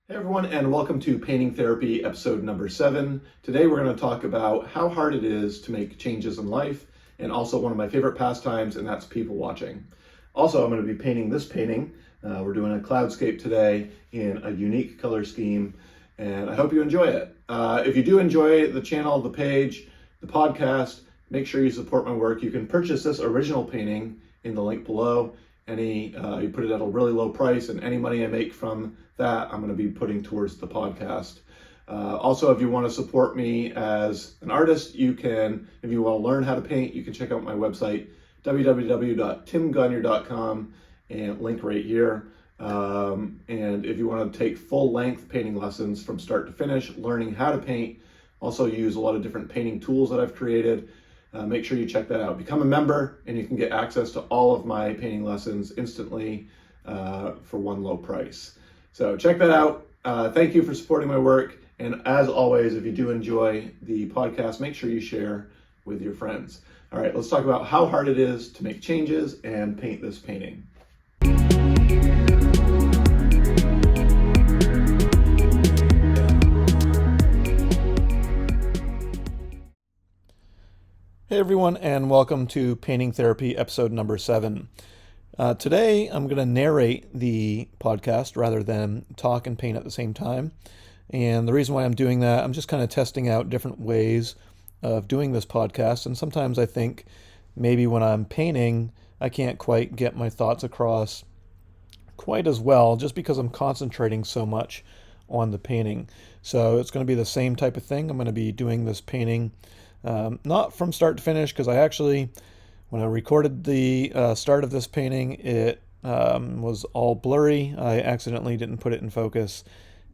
Hey everyone, and welcome to Painting Therapy episode number 7. Today we're going to talk about how hard it is to make changes in life, and also one of my favorite pastimes, and that's people watching. Also, I'm going to be painting this painting. We're doing a cloudscape today in a unique color scheme, and I hope you enjoy it. If you do enjoy the channel, the page, the podcast, make sure you support my work. You can purchase this original painting in the link below. You put it at a really low price, and any money I make from that I'm going to be putting towards the podcast. Also, if you want to support me as an artist, you can, if you want to learn how to paint, you can check out my website, www.timgagne.com, and link right here. And if you want to take full-length painting lessons from start to finish, learning how to paint, also use a lot of different painting tools that I've created. Make sure you check that out. Become a member and you can get access to all of my painting lessons instantly for one low price. So check that out. Thank you for supporting my work. And as always, if you do enjoy the podcast, make sure you share with your friends. All right, let's talk about how hard it is to make changes and paint this painting. Hey everyone, and welcome to Painting Therapy episode number 7. Today I'm going to narrate the podcast rather than talk and paint at the same time. And the reason why I'm doing that, I'm just kind of testing out different ways of doing this podcast. And sometimes I think maybe when I'm painting, I can't quite get my thoughts across quite as well just because I'm concentrating so much on the painting. So it's going to be the same type of thing. I'm going to be doing this painting not from start to finish, because I actually, when I recorded the start of this painting, it was all blurry. I accidentally didn't put it in focus.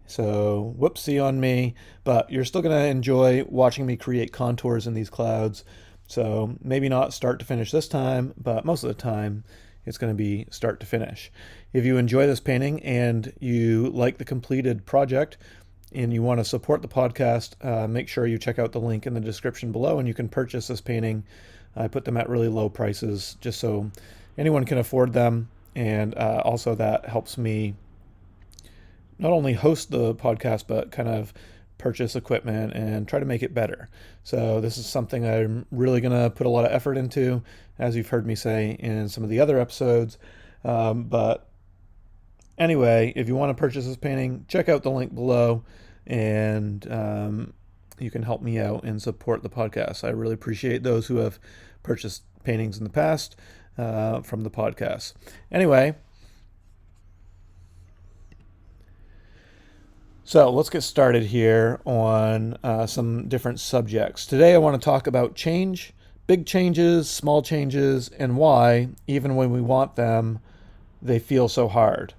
So whoopsie on me, but you're still going to enjoy watching me create contours in these clouds. So maybe not start to finish this time, but most of the time it's going to be start to finish. If you enjoy this painting and you like the completed project, and you want to support the podcast, make sure you check out the link in the description below, and you can purchase this painting. I put them at really low prices just so anyone can afford them, and also that helps me not only host the podcast, but kind of purchase equipment and try to make it better. So this is something I'm really going to put a lot of effort into, as you've heard me say in some of the other episodes. But anyway, if you want to purchase this painting, check out the link below, and you can help me out and support the podcast. I really appreciate those who have purchased paintings in the past from the podcast. Anyway, so let's get started here on some different subjects. Today I want to talk about change, big changes, small changes, and why, even when we want them, they feel so hard.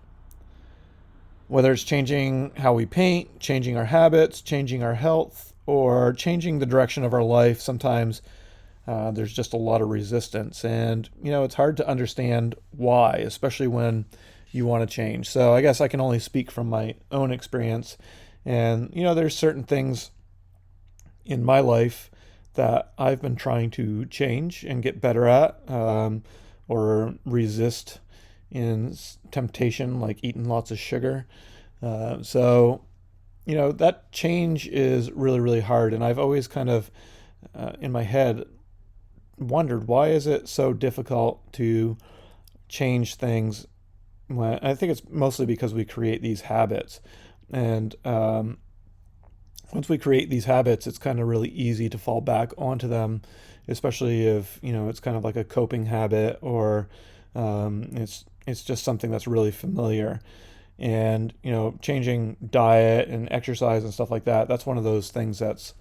Whether it's changing how we paint, changing our habits, changing our health, or changing the direction of our life, sometimes there's just a lot of resistance. And, it's hard to understand why, especially when you want to change. So I guess I can only speak from my own experience. And, there's certain things in my life that I've been trying to change and get better at, or resist in temptation, like eating lots of sugar. So that change is really, really hard. And I've always kind of, in my head, wondered, why is it so difficult to change things? I think it's mostly because we create these habits. And once we create these habits, it's kind of really easy to fall back onto them, especially if, it's kind of like a coping habit, or it's just something that's really familiar. And, changing diet and exercise and stuff like that, that's one of those things that's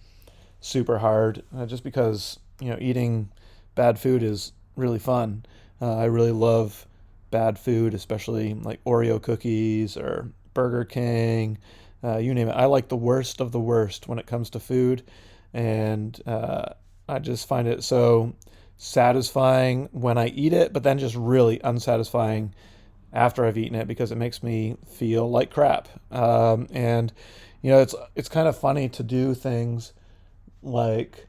super hard, just because, eating bad food is really fun. I really love bad food, especially like Oreo cookies or Burger King, you name it. I like the worst of the worst when it comes to food. And I just find it so satisfying when I eat it, but then just really unsatisfying after I've eaten it, because it makes me feel like crap. And it's kind of funny to do things like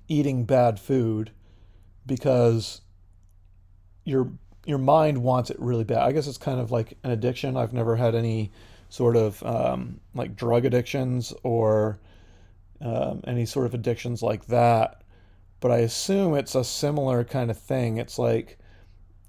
eating bad food because your mind wants it really bad. I guess it's kind of like an addiction. I've never had any sort of like drug addictions or any sort of addictions like that. But I assume it's a similar kind of thing. It's like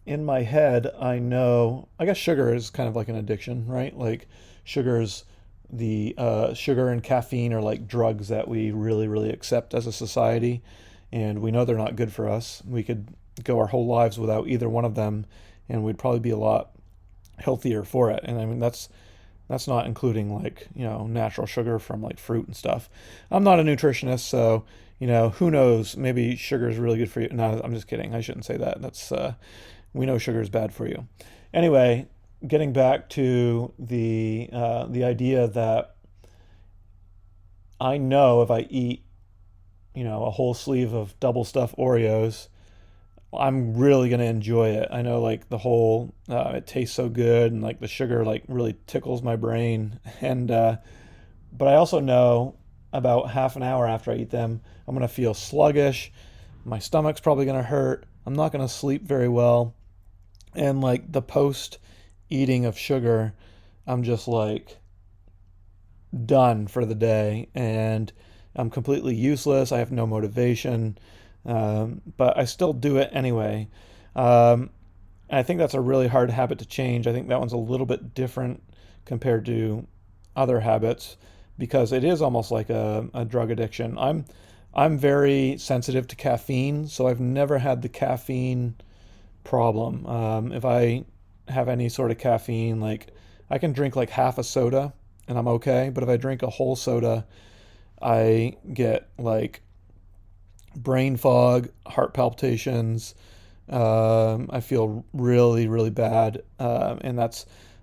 in my head, I know, I guess sugar is kind of like an addiction, right? Like sugar's the sugar and caffeine are like drugs that we really, really accept as a society. And we know they're not good for us. We could go our whole lives without either one of them, and we'd probably be a lot healthier for it. And I mean, that's not including like, natural sugar from like fruit and stuff. I'm not a nutritionist, so, who knows? Maybe sugar is really good for you. No, I'm just kidding. I shouldn't say that. We know sugar is bad for you. Anyway, getting back to the idea that I know if I eat, a whole sleeve of double stuffed Oreos, I'm really gonna enjoy it. I know like the whole it tastes so good and like the sugar like really tickles my brain and but I also know about half an hour after I eat them, I'm gonna feel sluggish. My stomach's probably gonna hurt. I'm not gonna sleep very well. And like the post eating of sugar, I'm just like done for the day and I'm completely useless. I have no motivation, but I still do it anyway. And I think that's a really hard habit to change. I think that one's a little bit different compared to other habits because it is almost like a drug addiction. I'm very sensitive to caffeine, so I've never had the caffeine problem. If I have any sort of caffeine, like I can drink like half a soda and I'm okay. But if I drink a whole soda, I get like brain fog, heart palpitations. I feel really, really bad. And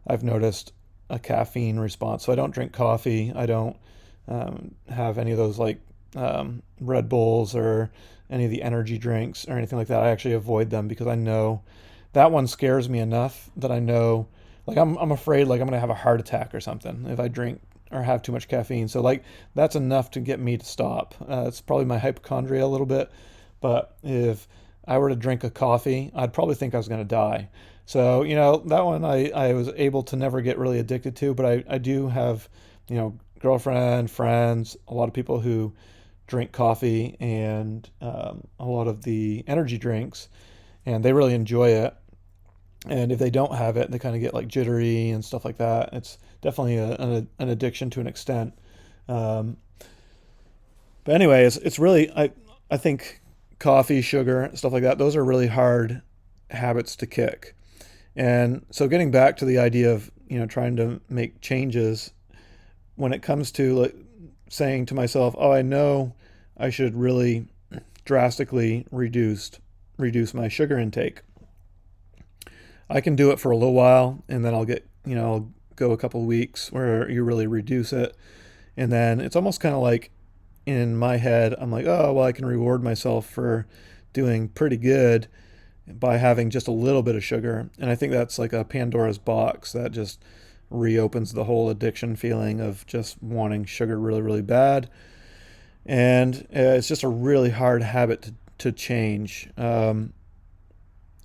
I've noticed a caffeine response. So I don't drink coffee. I don't have any of those like Red Bulls or any of the energy drinks or anything like that. I actually avoid them because I know that one scares me enough that I know, like I'm afraid like I'm gonna have a heart attack or something if I drink or have too much caffeine. So like that's enough to get me to stop. It's probably my hypochondria a little bit, but if I were to drink a coffee, I'd probably think I was gonna die. So that one I was able to never get really addicted to, but I do have girlfriend, friends, a lot of people who drink coffee and a lot of the energy drinks, and they really enjoy it. And if they don't have it, they kind of get like jittery and stuff like that. It's definitely an addiction to an extent. Um, but anyway, it's really I think coffee, sugar, stuff like that. Those are really hard habits to kick. And so getting back to the idea of trying to make changes when it comes to like saying to myself, oh, I know I should really drastically reduce my sugar intake. I can do it for a little while and then I'll go a couple weeks where you really reduce it. And then it's almost kind of like in my head, I'm like, oh, well, I can reward myself for doing pretty good by having just a little bit of sugar. And I think that's like a Pandora's box that just reopens the whole addiction feeling of just wanting sugar really, really bad. And it's just a really hard habit to change.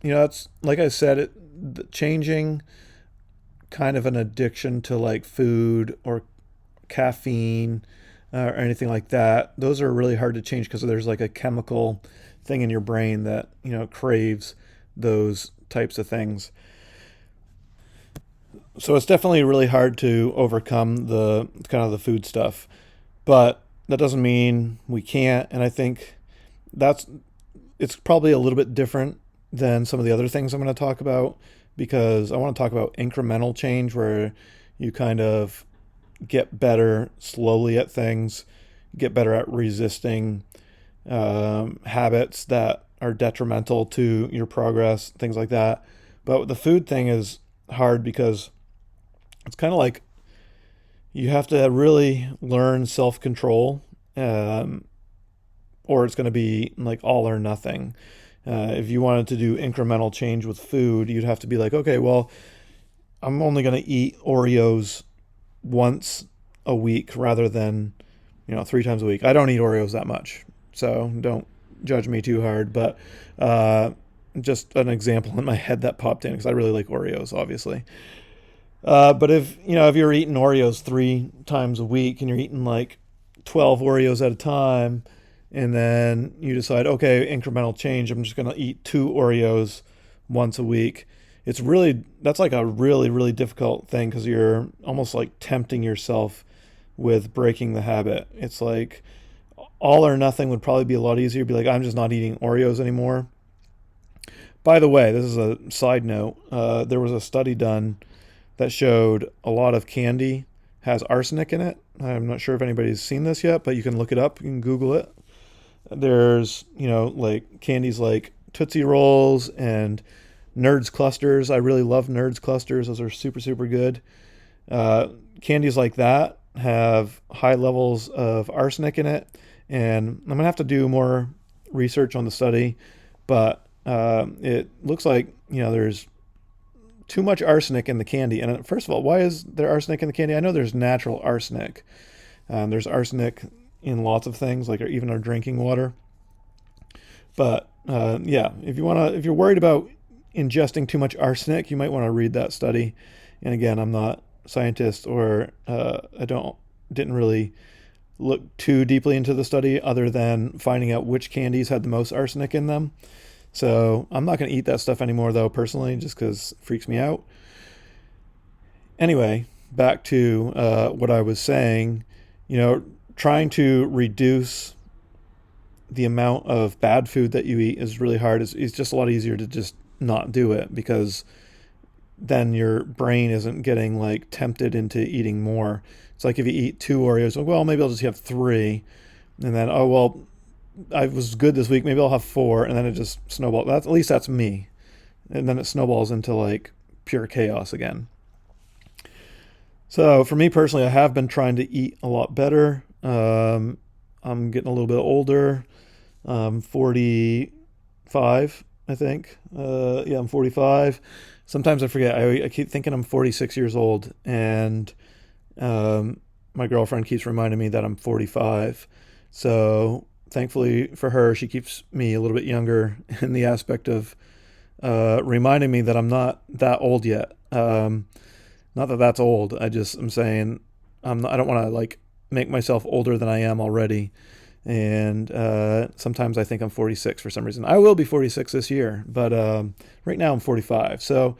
It's like I said, changing kind of an addiction to like food or caffeine or anything like that. Those are really hard to change because there's like a chemical thing in your brain that craves those types of things. So it's definitely really hard to overcome the kind of the food stuff, but that doesn't mean we can't. And I think that's it's probably a little bit different than some of the other things I'm going to talk about because I want to talk about incremental change where you kind of get better slowly at things, get better at resisting habits that are detrimental to your progress, things like that. But the food thing is hard because it's kind of like you have to really learn self-control, or it's going to be like all or nothing. If you wanted to do incremental change with food, you'd have to be like, okay, well, I'm only going to eat Oreos once a week rather than, 3 times a week. I don't eat Oreos that much, so don't judge me too hard. But just an example in my head that popped in because I really like Oreos, obviously. But if you're eating Oreos 3 times a week and you're eating like 12 Oreos at a time, and then you decide, okay, incremental change, I'm just going to eat 2 Oreos once a week. That's like a really, really difficult thing because you're almost like tempting yourself with breaking the habit. It's like all or nothing would probably be a lot easier. Be like, I'm just not eating Oreos anymore. By the way, this is a side note. There was a study done that showed a lot of candy has arsenic in it. I'm not sure if anybody's seen this yet, but you can look it up. You can Google it. There's, like candies like Tootsie Rolls and Nerds Clusters. I really love Nerds Clusters. Those are super, super good. Candies like that have high levels of arsenic in it. And I'm going to have to do more research on the study, but it looks like, there's too much arsenic in the candy. And first of all, why is there arsenic in the candy? I know there's natural arsenic. There's arsenic in lots of things, like even our drinking water. But yeah, if you're worried about ingesting too much arsenic, you might want to read that study. And again, I'm not a scientist, or didn't really look too deeply into the study, other than finding out which candies had the most arsenic in them. So I'm not going to eat that stuff anymore, though, personally, just because it freaks me out. Anyway, back to what I was saying. Trying to reduce the amount of bad food that you eat is really hard. It's just a lot easier to just not do it, because then your brain isn't getting like tempted into eating more. It's like if you eat 2 Oreos, well, maybe I'll just have 3, and then, oh well, I was good this week, maybe I'll have 4, and then it just snowballs. At least that's me, and then it snowballs into like pure chaos again. So for me personally, I have been trying to eat a lot better. I'm getting a little bit older. 45, I think. Yeah, I'm 45. Sometimes I forget. I keep thinking I'm 46 years old, and my girlfriend keeps reminding me that I'm 45. So thankfully for her, she keeps me a little bit younger in the aspect of reminding me that I'm not that old yet. Not that that's old. I'm saying I don't want to like make myself older than I am already. And sometimes I think I'm 46 for some reason. I will be 46 this year, but right now I'm 45. So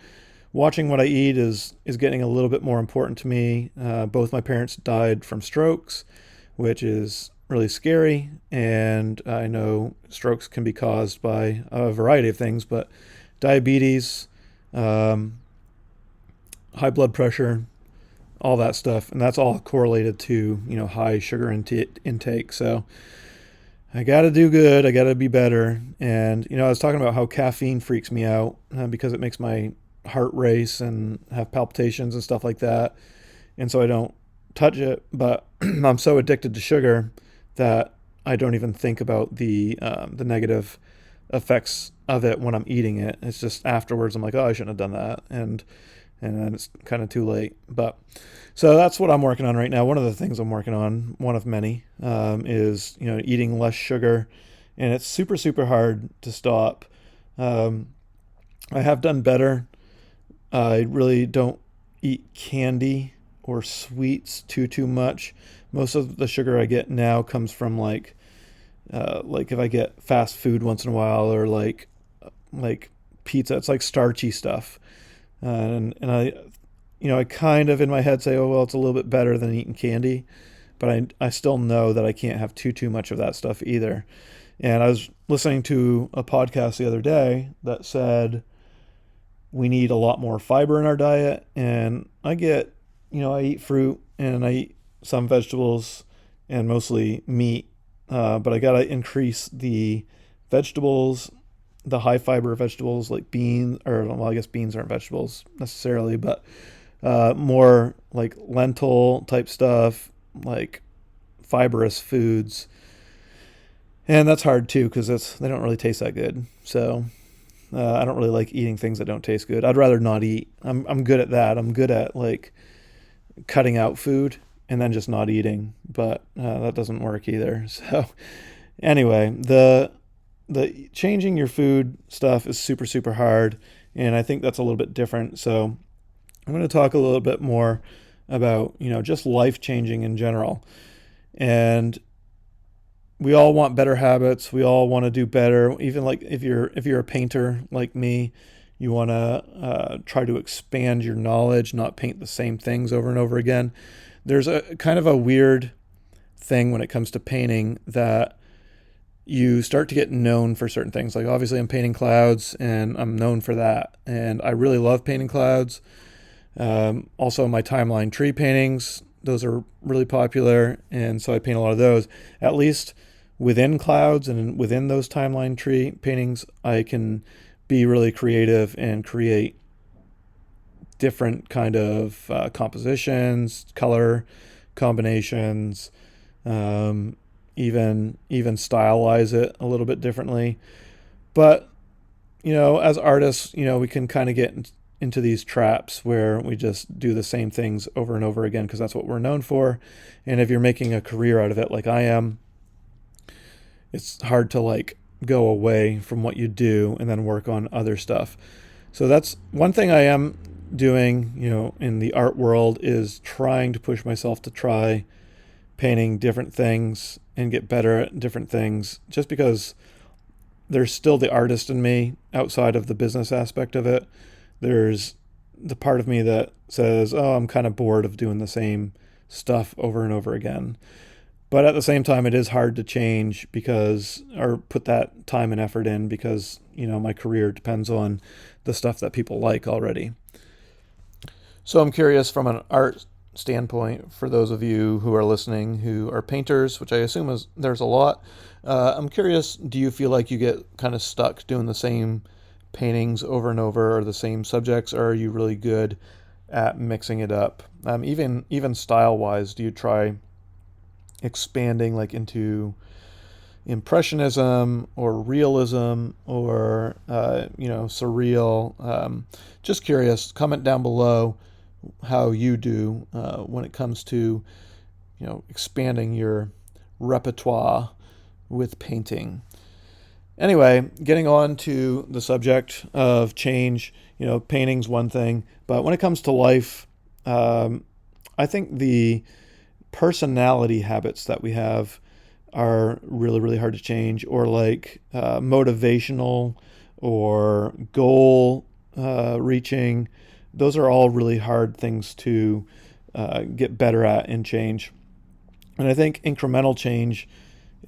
watching what I eat is getting a little bit more important to me. Both my parents died from strokes, which is really scary. And I know strokes can be caused by a variety of things, but diabetes, high blood pressure, all that stuff, and that's all correlated to high sugar intake. So I got to do good. I got to be better. And I was talking about how caffeine freaks me out because it makes my heart race and have palpitations and stuff like that. And so I don't touch it. But I'm so addicted to sugar that I don't even think about the negative effects of it when I'm eating it. It's just afterwards I'm like, oh, I shouldn't have done that, and then it's kind of too late. But so that's what I'm working on right now. One of the things I'm working on, one of many, is eating less sugar, and it's super, super hard to stop. I have done better. I really don't eat candy or sweets too much. Most of the sugar I get now comes from like if I get fast food once in a while, or like pizza. It's like starchy stuff, and I kind of in my head say, oh well, it's a little bit better than eating candy, but I still know that I can't have too much of that stuff either. And I was listening to a podcast the other day that said we need a lot more fiber in our diet, and I eat fruit and I eat some vegetables and mostly meat, but I gotta increase the vegetables, the high fiber vegetables like beans, or well, I guess beans aren't vegetables necessarily, but more like lentil type stuff, like fibrous foods. And that's hard too, because they don't really taste that good. So I don't really like eating things that don't taste good. I'd rather not eat. I'm good at that. I'm good at like cutting out food and then just not eating, but that doesn't work either. So anyway, the changing your food stuff is super, super hard, and I think that's a little bit different. So I'm going to talk a little bit more about, just life changing in general. And we all want better habits. We all want to do better. Even like if you're a painter like me, you want to try to expand your knowledge, not paint the same things over and over again. There's a kind of a weird thing when it comes to painting that you start to get known for certain things. Like obviously I'm painting clouds and I'm known for that. And I really love painting clouds. Also my timeline tree paintings, those are really popular. And so I paint a lot of those. At least within clouds and within those timeline tree paintings, I can be really creative and create different kind of compositions, color combinations, even stylize it a little bit differently. But as artists, we can kind of get into these traps where we just do the same things over and over again because that's what we're known for. And if you're making a career out of it, like I am, it's hard to like go away from what you do and then work on other stuff. So that's one thing I am doing, in the art world, is trying to push myself to try painting different things and get better at different things, just because there's still the artist in me outside of the business aspect of it. There's the part of me that says, oh, I'm kind of bored of doing the same stuff over and over again. But at the same time, it is hard to change or put that time and effort in because, my career depends on the stuff that people like already. So I'm curious from an art standpoint, for those of you who are listening who are painters, which I assume there's a lot, I'm curious, do you feel like you get kind of stuck doing the same paintings over and over or the same subjects, or are you really good at mixing it up? Even style-wise, do you try expanding like into impressionism or realism or surreal? Just curious. Comment down below how you do when it comes to expanding your repertoire with painting. Anyway, getting on to the subject of change. Painting's one thing, but when it comes to life, I think the personality habits that we have are really, really hard to change, or like motivational or goal reaching. Those are all really hard things to get better at and change. And I think incremental change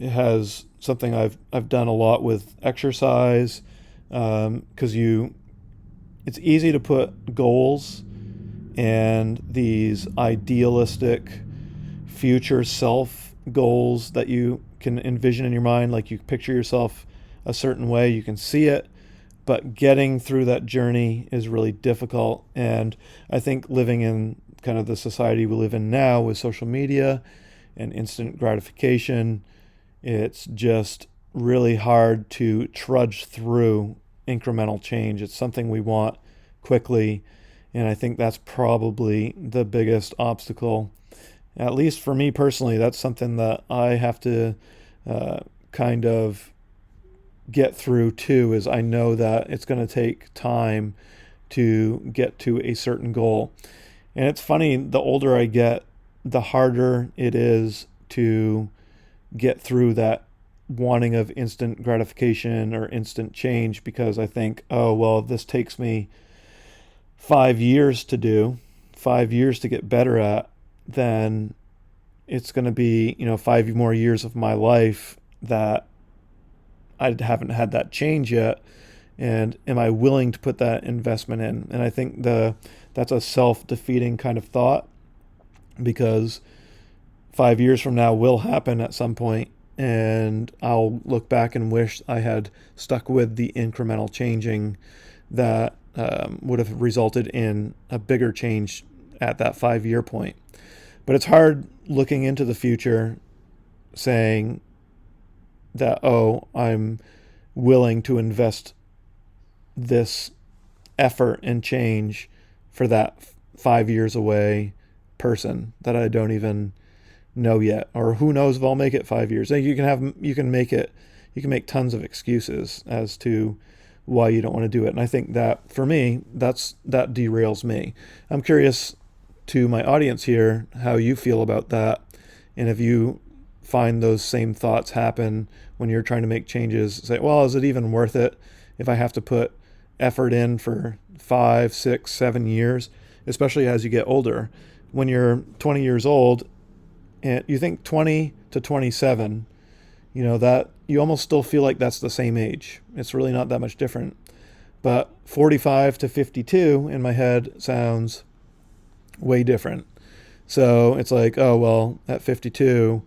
has something I've done a lot with exercise, because it's easy to put goals and these idealistic future self goals that you can envision in your mind. Like you picture yourself a certain way, you can see it, but getting through that journey is really difficult. And I think living in kind of the society we live in now with social media and instant gratification, it's just really hard to trudge through incremental change. It's something we want quickly, and I think that's probably the biggest obstacle. At least for me personally, that's something that I have to kind of get through too, is I know that it's going to take time to get to a certain goal. And it's funny, the older I get, the harder it is to get through that wanting of instant gratification or instant change, because I think, oh, well, this takes me 5 years to do, 5 years to get better at, then it's going to be, 5 more years of my life that I haven't had that change yet. And am I willing to put that investment in? And I think that's a self-defeating kind of thought, because 5 years from now will happen at some point, and I'll look back and wish I had stuck with the incremental changing that would have resulted in a bigger change at that 5 year point. But it's hard looking into the future saying that, oh, I'm willing to invest this effort and change for that 5 years away person that I don't even know yet, or who knows if I'll make it 5 years. You can make tons of excuses as to why you don't want to do it. And I think that for me, that derails me. I'm curious to my audience here how you feel about that, and if you find those same thoughts happen when you're trying to make changes. Say, well, is it even worth it if I have to put effort in for 5, 6, 7 years, especially as you get older? When you're 20 years old, and you think 20 to 27, that you almost still feel like that's the same age. It's really not that much different. But 45 to 52 in my head sounds way different. So it's like, oh, well, at 52,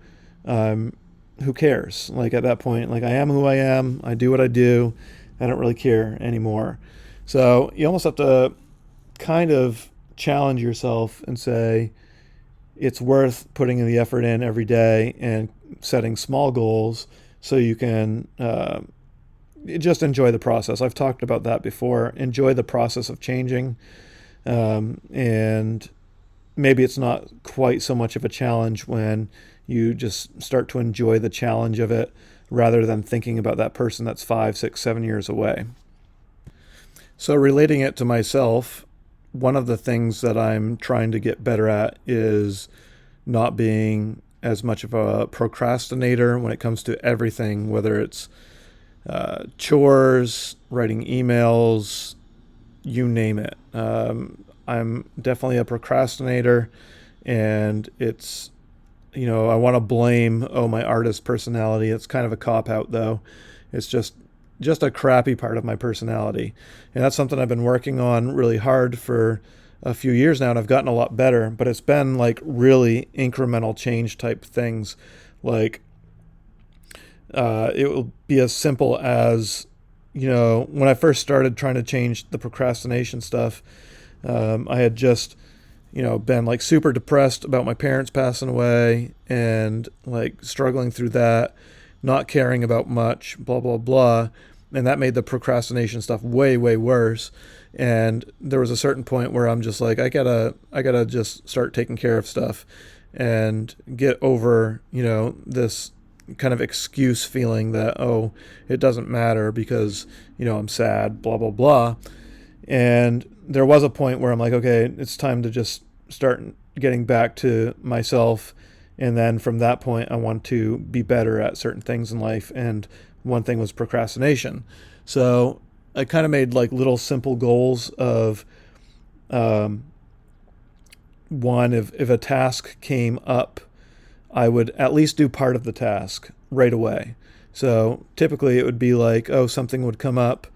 who cares? Like at that point, like I am who I am. I do what I do. I don't really care anymore. So you almost have to kind of challenge yourself and say it's worth putting the effort in every day and setting small goals so you can just enjoy the process. I've talked about that before. Enjoy the process of changing. And maybe it's not quite so much of a challenge when you just start to enjoy the challenge of it rather than thinking about that person that's 5, 6, 7 years away. So relating it to myself, one of the things that I'm trying to get better at is not being as much of a procrastinator when it comes to everything, whether it's chores, writing emails, you name it. I'm definitely a procrastinator, and it's, I want to blame, my artist personality. It's kind of a cop-out, though. It's just a crappy part of my personality. And that's something I've been working on really hard for a few years now, and I've gotten a lot better, but it's been like really incremental change type things. Like it will be as simple as, when I first started trying to change the procrastination stuff, I had just, been like super depressed about my parents passing away and like struggling through that, not caring about much, blah, blah, blah. And that made the procrastination stuff way, way worse. And there was a certain point where I'm just like, I gotta just start taking care of stuff and get over, this kind of excuse feeling that, oh, it doesn't matter because, I'm sad, blah, blah, blah. And there was a point where I'm like, okay, it's time to just start getting back to myself. And then from that point, I want to be better at certain things in life. And one thing was procrastination. So I kind of made like little simple goals of, one, if a task came up, I would at least do part of the task right away. So typically it would be like, oh, something would come up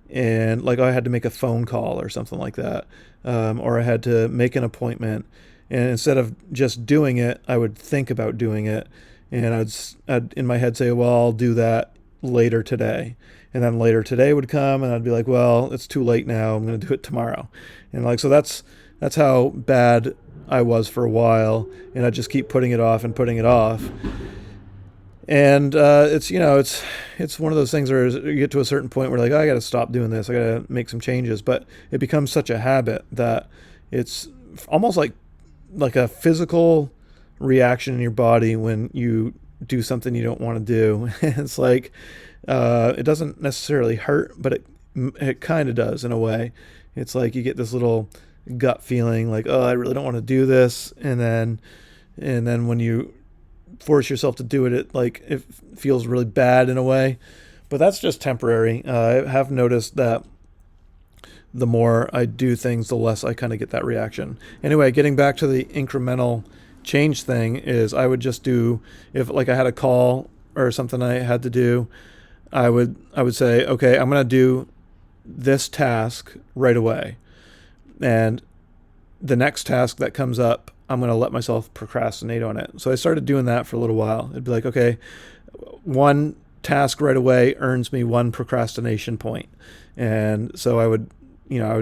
and like, oh, I had to make a phone call or something like that. Or I had to make an appointment. And instead of just doing it, I would think about doing it. And I'd in my head say, well, I'll do that later today. And then later today would come and I'd be like, well, it's too late now. I'm going to do it tomorrow. And like, so that's how bad I was for a while. And I'd just keep putting it off and putting it off. And it's one of those things where you get to a certain point where like, oh, I got to stop doing this. I got to make some changes. But it becomes such a habit that it's almost like a physical reaction in your body when you do something you don't want to do. It's like it doesn't necessarily hurt, but it kind of does in a way. It's like you get this little gut feeling like, oh, I really don't want to do this, and then when you force yourself to do it, it feels really bad in a way. But that's just temporary. I have noticed that the more I do things, the less I kind of get that reaction. Anyway, getting back to the incremental change thing is I would just do, if like I had a call or something I had to do, I would say, okay, I'm going to do this task right away. And the next task that comes up, I'm going to let myself procrastinate on it. So I started doing that for a little while. It'd be like, okay, one task right away earns me 1 procrastination point. And so I would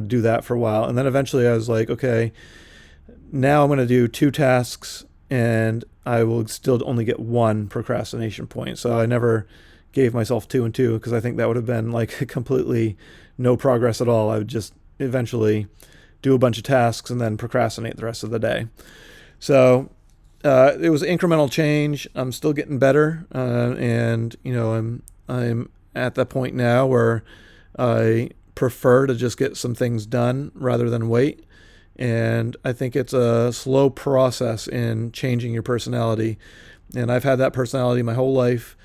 do that for a while. And then eventually I was like, okay, now I'm going to do 2 tasks and I will still only get 1 procrastination point. So I never gave myself 2 and 2 because I think that would have been like completely no progress at all. I would just eventually do a bunch of tasks and then procrastinate the rest of the day. So it was incremental change. I'm still getting better. And I'm at that point now where I prefer to just get some things done rather than wait. And I think it's a slow process in changing your personality. And I've had that personality my whole life.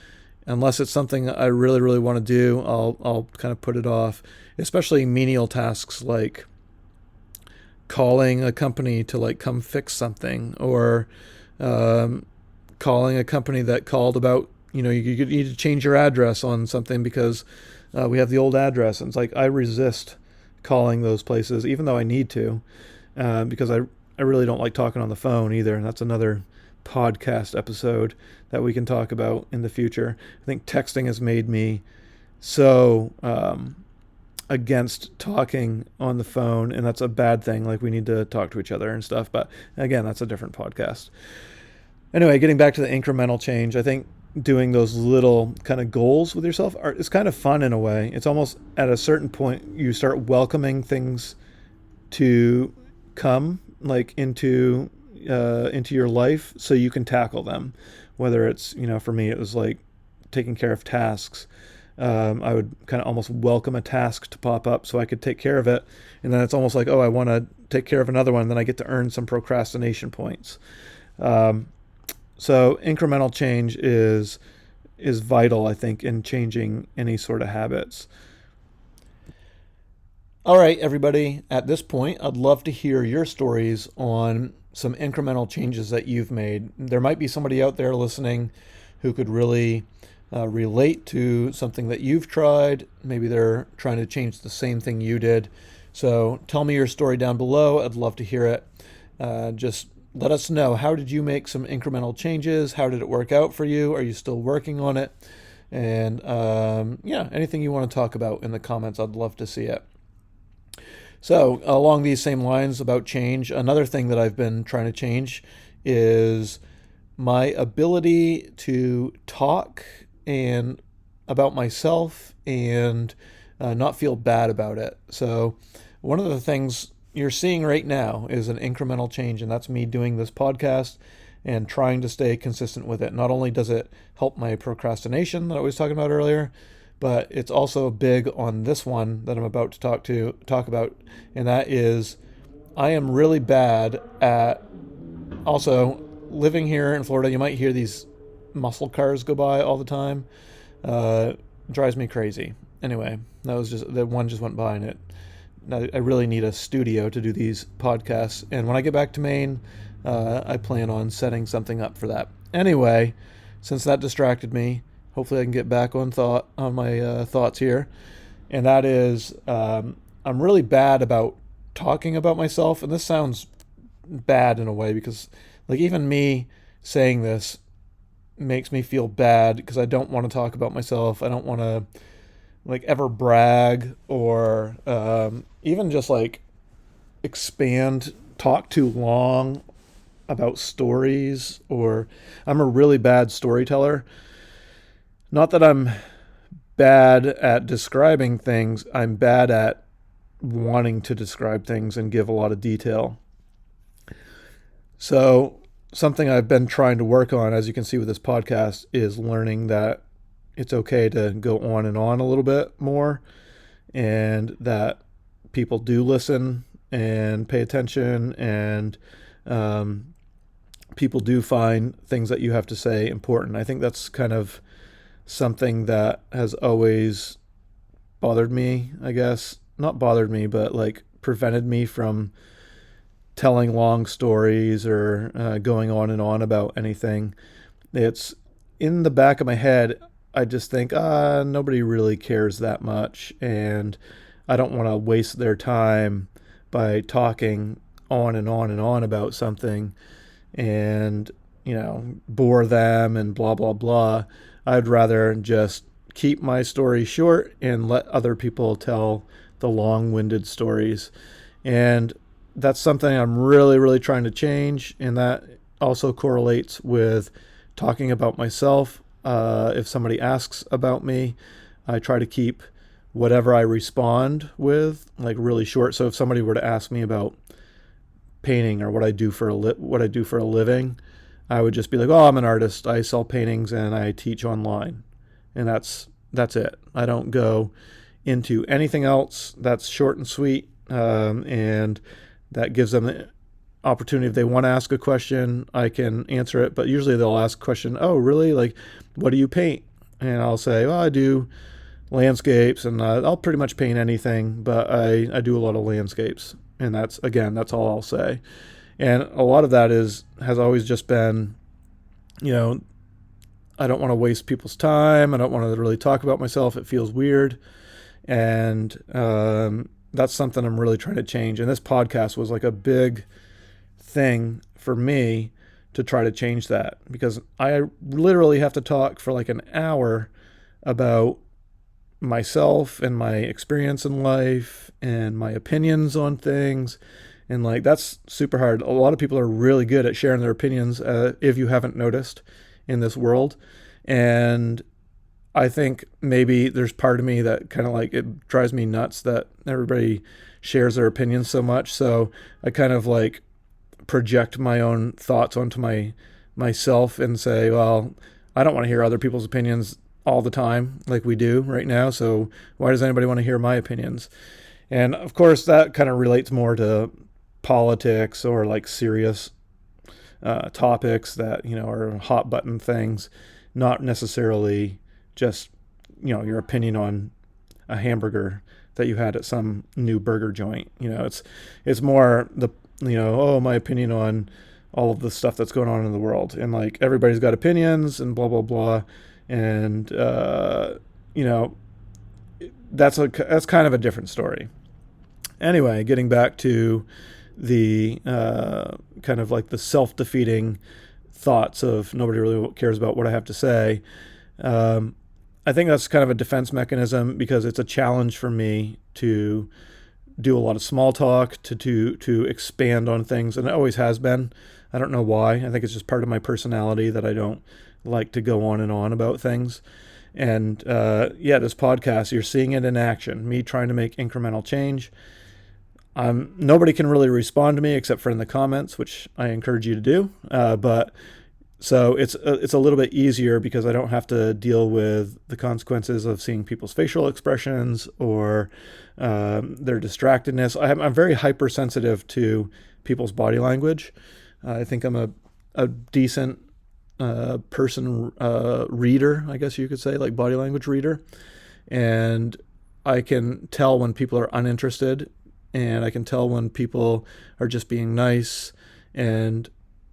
Unless it's something I really, really want to do, I'll kind of put it off. Especially menial tasks like calling a company to like come fix something, or calling a company that called about, you need to change your address on something because we have the old address. And it's like I resist calling those places, even though I need to, because I really don't like talking on the phone either. And that's another podcast episode that we can talk about in the future. I think texting has made me so against talking on the phone, and that's a bad thing. Like, we need to talk to each other and stuff. But again, that's a different podcast. Anyway, getting back to the incremental change, I think doing those little kind of goals with yourself is kind of fun in a way. It's almost at a certain point you start welcoming things to come like into your life so you can tackle them. Whether it's, for me, it was like taking care of tasks. I would kind of almost welcome a task to pop up so I could take care of it. And then it's almost like, oh, I want to take care of another one. Then I get to earn some procrastination points. So incremental change is vital, I think, in changing any sort of habits. All right, everybody, at this point, I'd love to hear your stories on some incremental changes that you've made. There might be somebody out there listening who could really relate to something that you've tried. Maybe they're trying to change the same thing you did. So tell me your story down below. I'd love to hear it. Just let us know, how did you make some incremental changes? How did it work out for you? Are you still working on it? And anything you want to talk about in the comments, I'd love to see it. So along these same lines about change, another thing that I've been trying to change is my ability to talk and about myself and not feel bad about it. So one of the things you're seeing right now is an incremental change, and that's me doing this podcast and trying to stay consistent with it. Not only does it help my procrastination that I was talking about earlier, but it's also big on this one that I'm about to talk about, and that is I am really bad at, also living here in Florida, you might hear these muscle cars go by all the time. Drives me crazy. Anyway, that one just went by, and I really need a studio to do these podcasts. And when I get back to Maine, I plan on setting something up for that. Anyway, since that distracted me, hopefully I can get back on my thoughts here. And that is, I'm really bad about talking about myself. And this sounds bad in a way because, like, even me saying this makes me feel bad because I don't want to talk about myself. I don't want to, like, ever brag or even just, like, talk too long about stories. Or I'm a really bad storyteller. Not that I'm bad at describing things, I'm bad at wanting to describe things and give a lot of detail. So something I've been trying to work on, as you can see with this podcast, is learning that it's okay to go on and on a little bit more, and that people do listen and pay attention, and people do find things that you have to say important. I think that's kind of something that has always bothered me, I guess. Not bothered me, but like prevented me from telling long stories or going on and on about anything. It's in the back of my head. I just think, nobody really cares that much, and I don't want to waste their time by talking on and on and on about something and, bore them and blah, blah, blah. I'd rather just keep my story short and let other people tell the long-winded stories. And that's something I'm really, really trying to change. And that also correlates with talking about myself. If somebody asks about me, I try to keep whatever I respond with like really short. So if somebody were to ask me about painting or what I do for a living, I would just be like, oh, I'm an artist. I sell paintings and I teach online. And that's it. I don't go into anything else that's short and sweet, and that gives them the opportunity. If they want to ask a question, I can answer it, but usually they'll ask a question, oh, really? Like, what do you paint? And I'll say, well, I do landscapes, and I'll pretty much paint anything, but I do a lot of landscapes. And that's all I'll say. And a lot of that has always just been, I don't want to waste people's time. I don't want to really talk about myself. It feels weird. And that's something I'm really trying to change. And this podcast was like a big thing for me to try to change that, because I literally have to talk for like an hour about myself and my experience in life and my opinions on things. And like, that's super hard. A lot of people are really good at sharing their opinions, if you haven't noticed, in this world. And I think maybe there's part of me that kind of like, it drives me nuts that everybody shares their opinions so much. So I kind of like project my own thoughts onto myself and say, well, I don't want to hear other people's opinions all the time like we do right now. So why does anybody want to hear my opinions? And of course, that kind of relates more to politics or like serious topics that, are hot button things, not necessarily just, your opinion on a hamburger that you had at some new burger joint. It's more the, my opinion on all of the stuff that's going on in the world. And like, everybody's got opinions and blah, blah, blah. And, that's kind of a different story. Anyway, getting back to the kind of like the self-defeating thoughts of nobody really cares about what I have to say. I think that's kind of a defense mechanism, because it's a challenge for me to do a lot of small talk, to expand on things, and it always has been. I don't know why. I think it's just part of my personality that I don't like to go on and on about things. And this podcast, you're seeing it in action, me trying to make incremental change. Nobody can really respond to me except for in the comments, which I encourage you to do. But so it's a little bit easier, because I don't have to deal with the consequences of seeing people's facial expressions or their distractedness. I'm very hypersensitive to people's body language. I think I'm a decent person reader, I guess you could say, like body language reader. And I can tell when people are uninterested, and I can tell when people are just being nice. And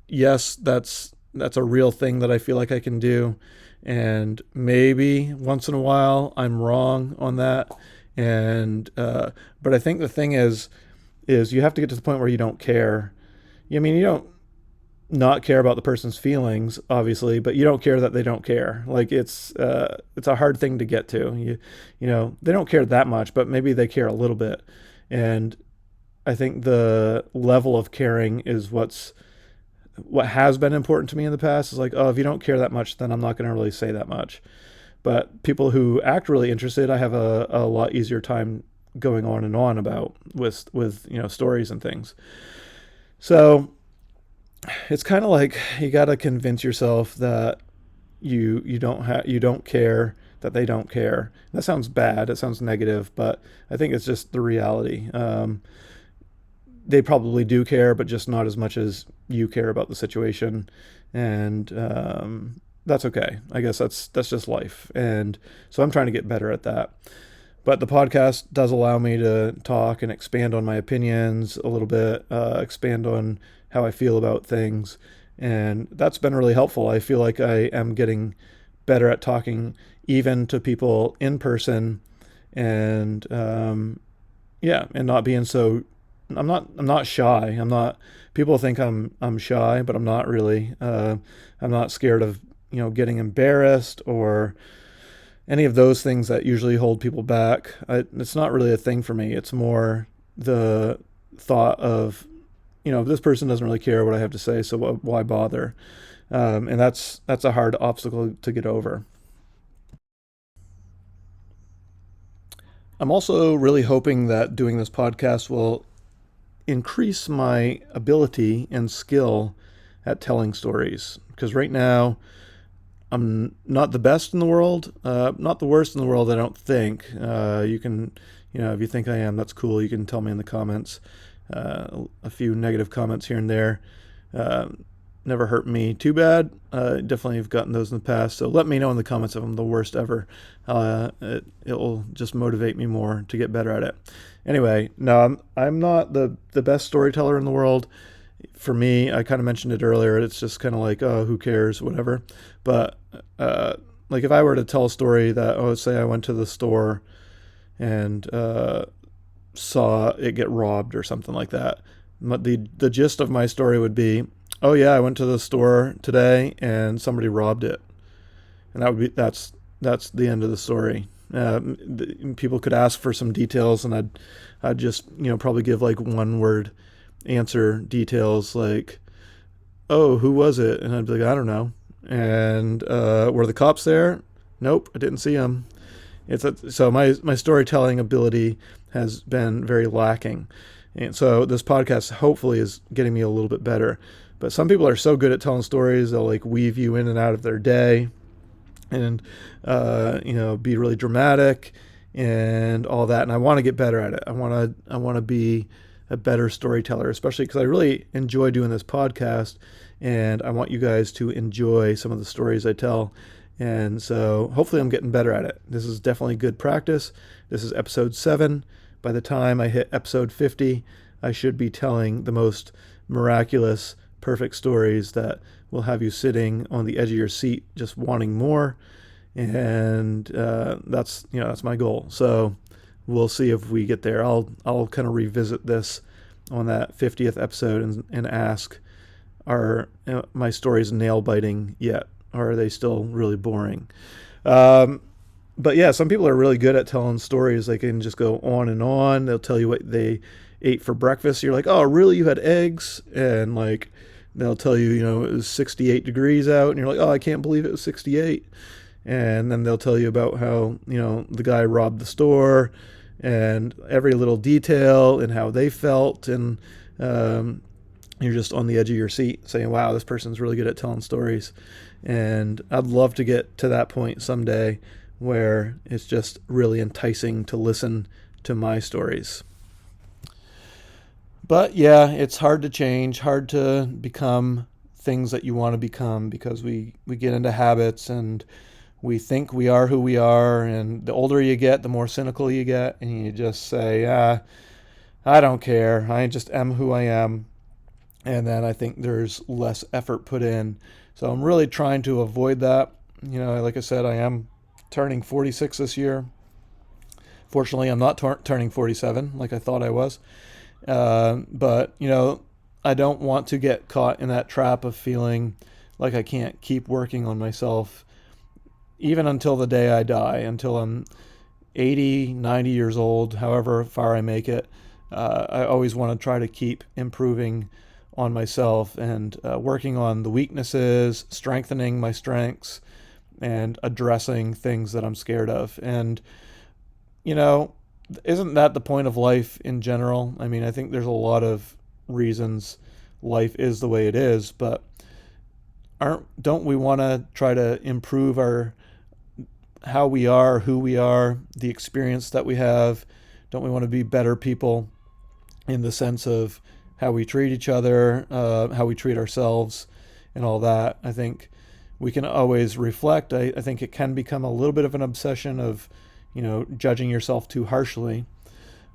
yes, that's a real thing that I feel like I can do. And maybe once in a while I'm wrong on that. And but I think the thing is you have to get to the point where you don't care. I mean, you don't not care about the person's feelings, obviously, but you don't care that they don't care. Like, it's a hard thing to get to. They don't care that much, but maybe they care a little bit. And I think the level of caring is what has been important to me in the past. Is like, oh, if you don't care that much, then I'm not going to really say that much. But people who act really interested, I have a lot easier time going on and on about with stories and things. So it's kind of like you got to convince yourself that you don't care, that they don't care. That sounds bad. It sounds negative, but I think it's just the reality. They probably do care, but just not as much as you care about the situation. And that's okay. I guess that's just life. And so I'm trying to get better at that. But the podcast does allow me to talk and expand on my opinions a little bit, expand on how I feel about things. And that's been really helpful. I feel like I am getting better at talking even to people in person, and and not being so, I'm not shy. People think I'm shy, but I'm not really. I'm not scared of, getting embarrassed or any of those things that usually hold people back. It's not really a thing for me. It's more the thought of, this person doesn't really care what I have to say, so why bother? And that's a hard obstacle to get over. I'm also really hoping that doing this podcast will increase my ability and skill at telling stories. Because right now, I'm not the best in the world, not the worst in the world, I don't think. You can, if you think I am, that's cool. You can tell me in the comments. A few negative comments here and there. Uh, Never hurt me too bad. Definitely have gotten those in the past. So let me know in the comments if I'm the worst ever. It will just motivate me more to get better at it. Anyway, no, I'm not the best storyteller in the world. For me, I kind of mentioned it earlier. It's just kind of like, oh, who cares, whatever. But like if I were to tell a story that, oh, say I went to the store and saw it get robbed or something like that. The gist of my story would be, oh yeah, I went to the store today and somebody robbed it, and that's the end of the story. People could ask for some details, and I'd just probably give like one word answer details like, oh, who was it? And I'd be like, I don't know. And were the cops there? Nope, I didn't see them. So my storytelling ability has been very lacking. And so this podcast hopefully is getting me a little bit better. But some people are so good at telling stories, they'll like weave you in and out of their day and, be really dramatic and all that. And I want to get better at it. I want to be a better storyteller, especially because I really enjoy doing this podcast and I want you guys to enjoy some of the stories I tell. And so hopefully I'm getting better at it. This is definitely good practice. This is episode 7. By the time I hit episode 50, I should be telling the most miraculous, perfect stories that will have you sitting on the edge of your seat just wanting more. And that's my goal. So we'll see if we get there. I'll kind of revisit this on that 50th episode and ask, are my stories nail biting yet? Or are they still really boring? But yeah, some people are really good at telling stories. They can just go on and on. They'll tell you what they ate for breakfast. You're like, oh, really? You had eggs? And like, they'll tell you, it was 68 degrees out. And you're like, oh, I can't believe it was 68. And then they'll tell you about how, the guy robbed the store and every little detail and how they felt. And you're just on the edge of your seat saying, wow, this person's really good at telling stories. And I'd love to get to that point someday where it's just really enticing to listen to my stories. But yeah, it's hard to change, hard to become things that you want to become because we get into habits and we think we are who we are. And the older you get, the more cynical you get. And you just say, I don't care. I just am who I am. And then I think there's less effort put in. So I'm really trying to avoid that. Like I said, I am turning 46 this year. Fortunately, I'm not turning 47 like I thought I was. But, I don't want to get caught in that trap of feeling like I can't keep working on myself even until the day I die, until I'm 80, 90 years old, however far I make it. I always want to try to keep improving on myself and working on the weaknesses, strengthening my strengths, and addressing things that I'm scared of. And, isn't that the point of life in general? I mean, I think there's a lot of reasons life is the way it is, but don't we want to try to improve how we are, who we are, the experience that we have? Don't we want to be better people in the sense of how we treat each other, how we treat ourselves, and all that? I think we can always reflect. I think it can become a little bit of an obsession of, judging yourself too harshly.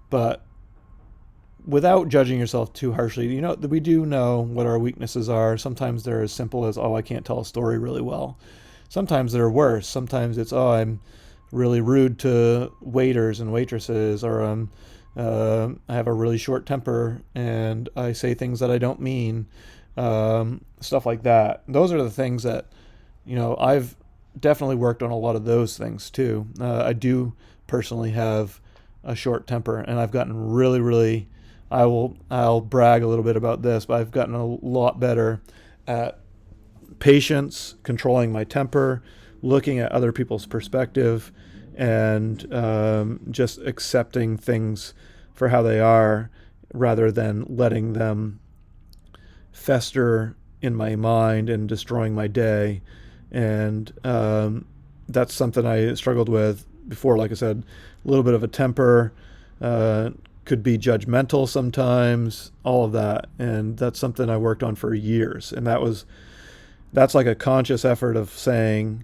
But without judging yourself too harshly, we do know what our weaknesses are. Sometimes they're as simple as, oh, I can't tell a story really well. Sometimes they're worse. Sometimes it's, oh, I'm really rude to waiters and waitresses, or I have a really short temper and I say things that I don't mean, stuff like that. Those are the things that, I've definitely worked on a lot of those things too. I do personally have a short temper, and I've gotten really, really, I'll brag a little bit about this, but I've gotten a lot better at patience, controlling my temper, looking at other people's perspective, and just accepting things for how they are rather than letting them fester in my mind and destroying my day. And that's something I struggled with before. Like I said, a little bit of a temper, uh, could be judgmental sometimes, all of that. And that's something I worked on for years. And that's like a conscious effort of saying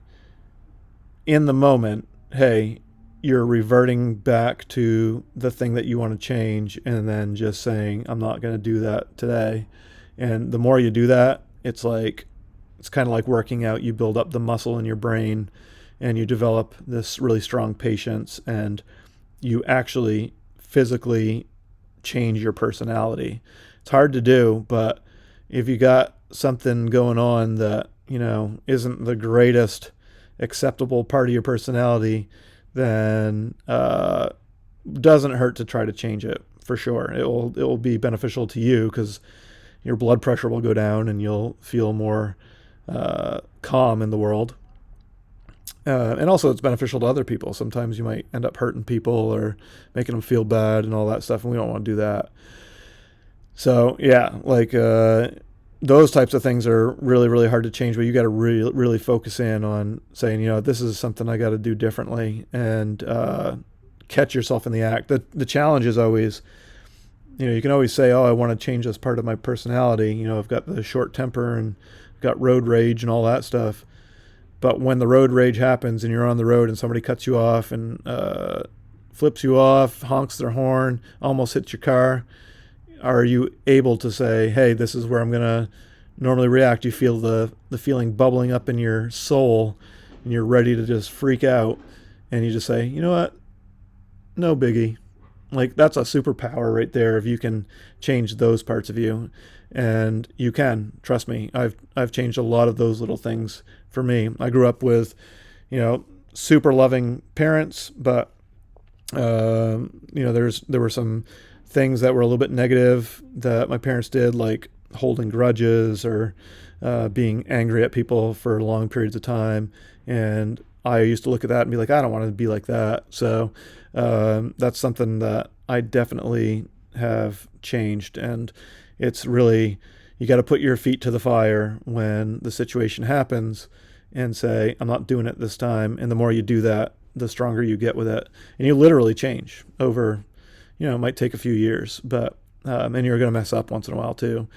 in the moment, hey, you're reverting back to the thing that you want to change, and then just saying, I'm not going to do that today. And the more you do that, it's kind of like working out. You build up the muscle in your brain and you develop this really strong patience, and you actually physically change your personality. It's hard to do, but if you got something going on that, isn't the greatest acceptable part of your personality, then doesn't hurt to try to change it for sure. It will be beneficial to you because your blood pressure will go down and you'll feel more calm in the world. And also, it's beneficial to other people. Sometimes you might end up hurting people or making them feel bad and all that stuff, and we don't want to do that. So yeah, like those types of things are really, really hard to change, but you got to really, really focus in on saying, this is something I got to do differently, and catch yourself in the act. The challenge is always, you can always say, oh, I want to change this part of my personality. I've got the short temper and got road rage and all that stuff. But when the road rage happens and you're on the road and somebody cuts you off and flips you off, honks their horn, almost hits your car, are you able to say, hey, this is where I'm going to normally react? You feel the feeling bubbling up in your soul and you're ready to just freak out. And you just say, you know what? No biggie. Like, that's a superpower right there if you can change those parts of you. And you can, trust me. I've changed a lot of those little things for me. I grew up with, super loving parents, but there were some things that were a little bit negative that my parents did, like holding grudges or being angry at people for long periods of time. And I used to look at that and be like, I don't want to be like that. So that's something that I definitely have changed. And it's really, you got to put your feet to the fire when the situation happens and say, I'm not doing it this time. And the more you do that, the stronger you get with it. And you literally change over, it might take a few years, but, and you're going to mess up once in a while too.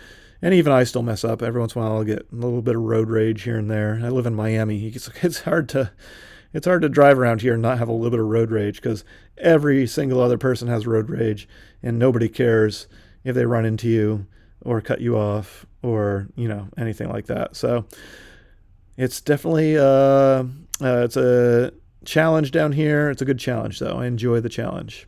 And even I still mess up. Every once in a while I'll get a little bit of road rage here and there. I live in Miami. It's hard to drive around here and not have a little bit of road rage, because every single other person has road rage and nobody cares if they run into you or cut you off or, anything like that. So it's definitely, it's a challenge down here. It's a good challenge though. I enjoy the challenge.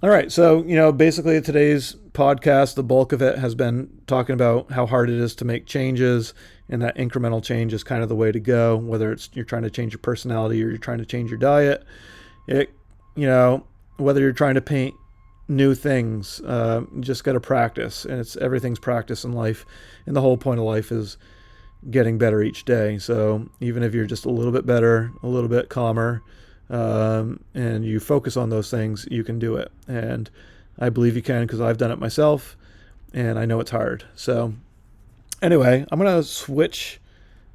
All right. So, basically today's podcast, the bulk of it has been talking about how hard it is to make changes, and that incremental change is kind of the way to go, whether it's you're trying to change your personality or you're trying to change your diet. Whether you're trying to paint new things, you just got to practice, and everything's practice in life. And the whole point of life is getting better each day. So even if you're just a little bit better, a little bit calmer, and you focus on those things, you can do it. And I believe you can, because I've done it myself and I know it's hard. So anyway, I'm going to switch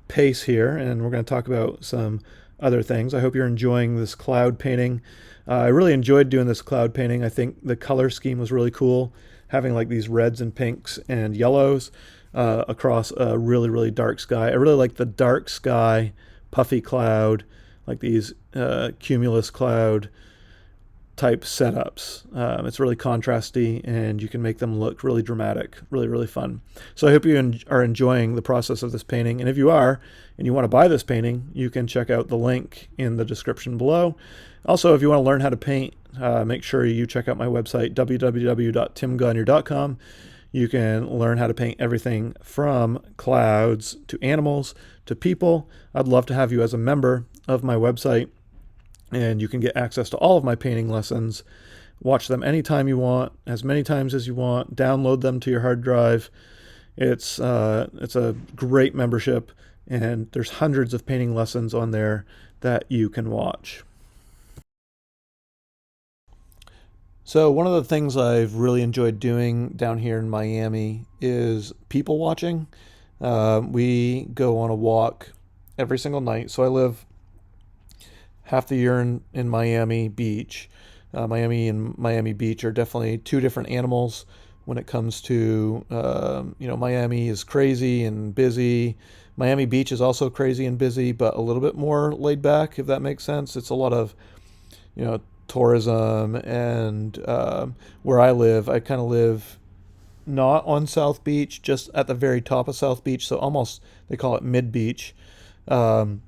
pace here and we're going to talk about some other things. I hope you're enjoying this cloud painting. I really enjoyed doing this cloud painting. I think the color scheme was really cool, having like these reds and pinks and yellows across a really, really dark sky. I really like the dark sky, puffy cloud, like these cumulus cloud type setups. It's really contrasty, and you can make them look really dramatic, really, really fun. So I hope you are enjoying the process of this painting. And if you are, and you want to buy this painting, you can check out the link in the description below. Also, if you want to learn how to paint, make sure you check out my website, www.timgagnon.com. You can learn how to paint everything from clouds to animals to people. I'd love to have you as a member of my website, and you can get access to all of my painting lessons. Watch them anytime you want, as many times as you want. Download them to your hard drive. It's a great membership, and there's hundreds of painting lessons on there that you can watch. So one of the things I've really enjoyed doing down here in Miami is people watching. We go on a walk every single night. So I live half the year in Miami Beach. Miami and Miami Beach are definitely two different animals when it comes to, Miami is crazy and busy. Miami Beach is also crazy and busy, but a little bit more laid back, if that makes sense. It's a lot of, tourism, and where I live, I kind of live not on South Beach, just at the very top of South Beach, so almost they call it mid beach, um,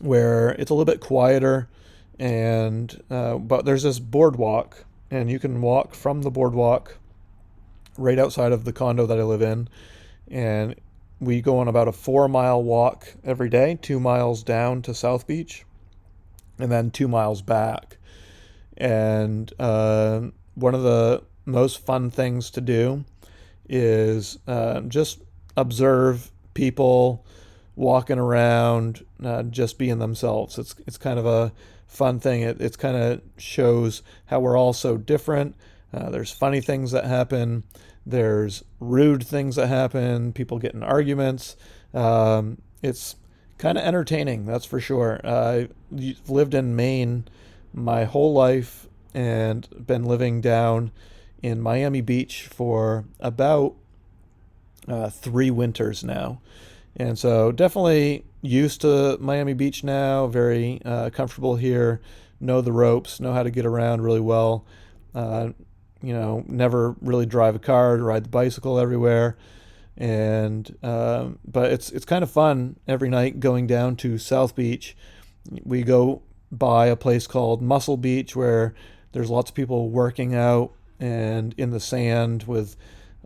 where it's a little bit quieter, and but there's this boardwalk, and you can walk from the boardwalk right outside of the condo that I live in, and we go on about a 4 mile walk every day, 2 miles down to South Beach, and then 2 miles back. And one of the most fun things to do is just observe people walking around, just being themselves. It's kind of a fun thing. It's kind of shows how we're all so different. There's funny things that happen. There's rude things that happen. People get in arguments. It's kind of entertaining, that's for sure. I've lived in Maine my whole life and been living down in Miami Beach for about 3 winters now. And so definitely used to Miami Beach now, very comfortable here, know the ropes, know how to get around really well. Never really drive a car, ride the bicycle everywhere. And but it's kind of fun every night going down to South Beach. We go by a place called Muscle Beach where there's lots of people working out and in the sand with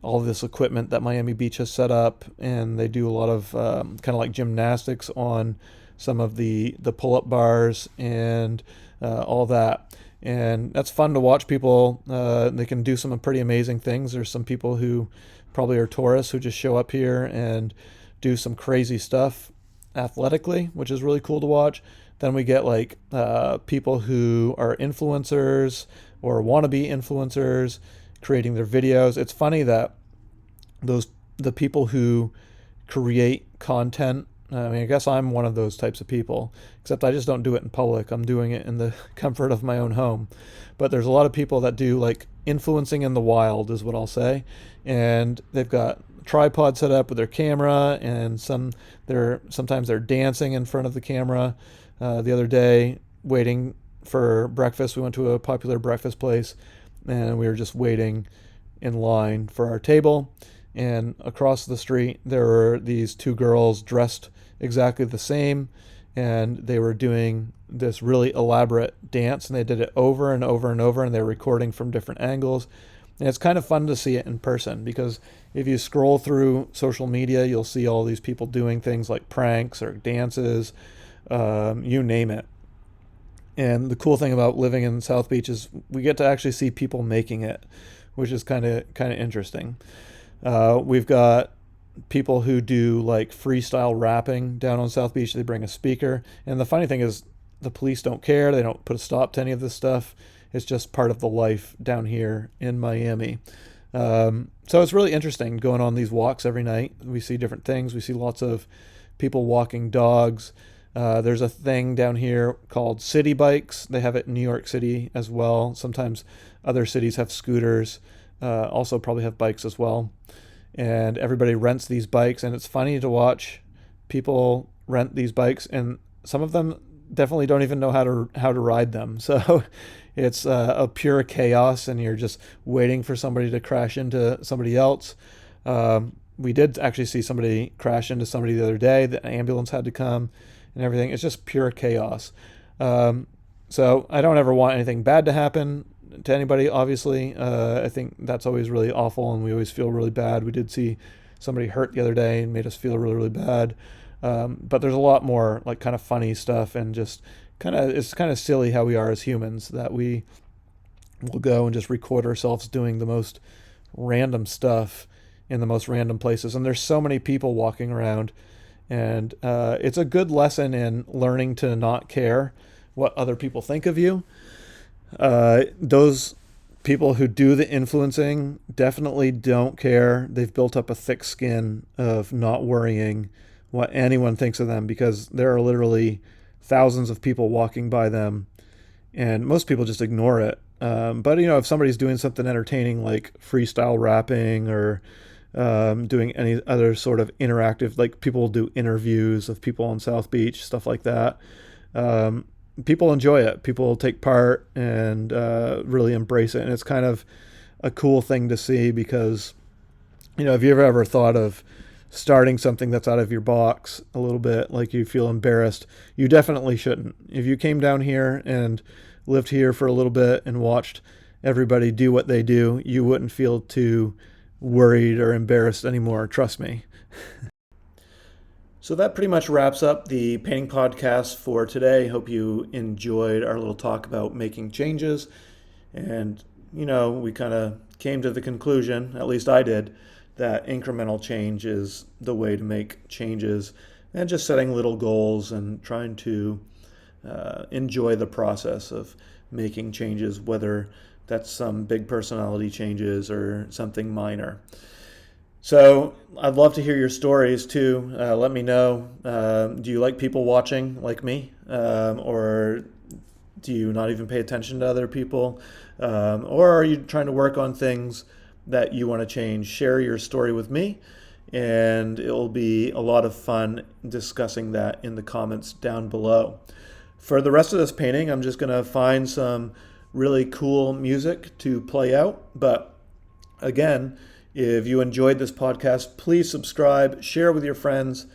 all this equipment that Miami Beach has set up, and they do a lot of kind of like gymnastics on some of the pull-up bars and all that. And that's fun to watch people. They can do some pretty amazing things. There's some people who probably are tourists who just show up here and do some crazy stuff athletically, which is really cool to watch. Then we get like people who are influencers or wannabe influencers creating their videos. It's funny that the people who create content. I mean, I guess I'm one of those types of people, except I just don't do it in public. I'm doing it in the comfort of my own home. But there's a lot of people that do like influencing in the wild, is what I'll say. And they've got tripod set up with their camera, and sometimes they're dancing in front of the camera. The other day, waiting for breakfast, we went to a popular breakfast place, and we were just waiting in line for our table. And across the street, there were these two girls dressed exactly the same, and they were doing this really elaborate dance, and they did it over and over and over, and they're recording from different angles. And it's kind of fun to see it in person, because if you scroll through social media, you'll see all these people doing things like pranks or dances, you name it. And the cool thing about living in South Beach is we get to actually see people making it, which is kind of interesting. We've got people who do like freestyle rapping down on South Beach. They bring a speaker. And the funny thing is the police don't care. They don't put a stop to any of this stuff. It's just part of the life down here in Miami. So it's really interesting going on these walks every night. We see different things. We see lots of people walking dogs. There's a thing down here called city bikes. They have it in New York City as well. Sometimes other cities have scooters, also probably have bikes as well. And everybody rents these bikes, and it's funny to watch people rent these bikes, and some of them definitely don't even know how to ride them. So it's a pure chaos, and you're just waiting for somebody to crash into somebody else. We did actually see somebody crash into somebody the other day. The ambulance had to come and everything. It's just pure chaos. So I don't ever want anything bad to happen to anybody, obviously. I think that's always really awful, and we always feel really bad. We did see somebody hurt the other day and made us feel really, really bad. But there's a lot more like kind of funny stuff, and just it's kind of silly how we are as humans, that we will go and just record ourselves doing the most random stuff in the most random places. And there's so many people walking around, and it's a good lesson in learning to not care what other people think of you. Those People who do the influencing definitely don't care. They've built up a thick skin of not worrying what anyone thinks of them, because there are literally thousands of people walking by them, and most people just ignore it. But if somebody's doing something entertaining like freestyle rapping, or doing any other sort of interactive, like people will do interviews of people on South Beach, stuff like that. Um, People enjoy it. People take part and really embrace it, and it's kind of a cool thing to see, because have you ever thought of starting something that's out of your box a little bit, like you feel embarrassed? You definitely shouldn't. If you came down here and lived here for a little bit and watched everybody do what they do, you wouldn't feel too worried or embarrassed anymore. Trust me. So that pretty much wraps up the painting podcast for today. Hope you enjoyed our little talk about making changes. And, we kind of came to the conclusion, at least I did, that incremental change is the way to make changes, and just setting little goals and trying to enjoy the process of making changes, whether that's some big personality changes or something minor. So I'd love to hear your stories too. Let me know. Do you like people watching like me? Or do you not even pay attention to other people? Or are you trying to work on things that you want to change? Share your story with me, and it'll be a lot of fun discussing that in the comments down below. For the rest of this painting, I'm just going to find some really cool music to play out. But again, if you enjoyed this podcast, please subscribe, share with your friends,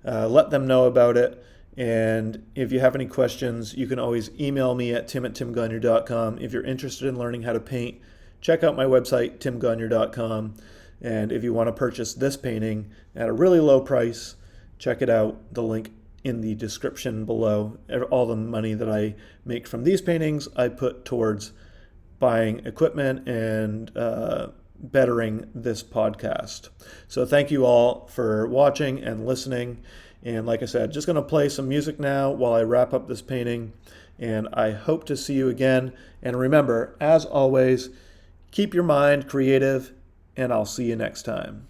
let them know about it. And if you have any questions, you can always email me at tim@timgagne.com. If you're interested in learning how to paint, check out my website, timgagne.com. And if you want to purchase this painting at a really low price, check it out. The link in the description below. All the money that I make from these paintings, I put towards buying equipment and bettering this podcast. So thank you all for watching and listening. And like I said, just going to play some music now while I wrap up this painting. And I hope to see you again. And remember, as always, keep your mind creative, and I'll see you next time.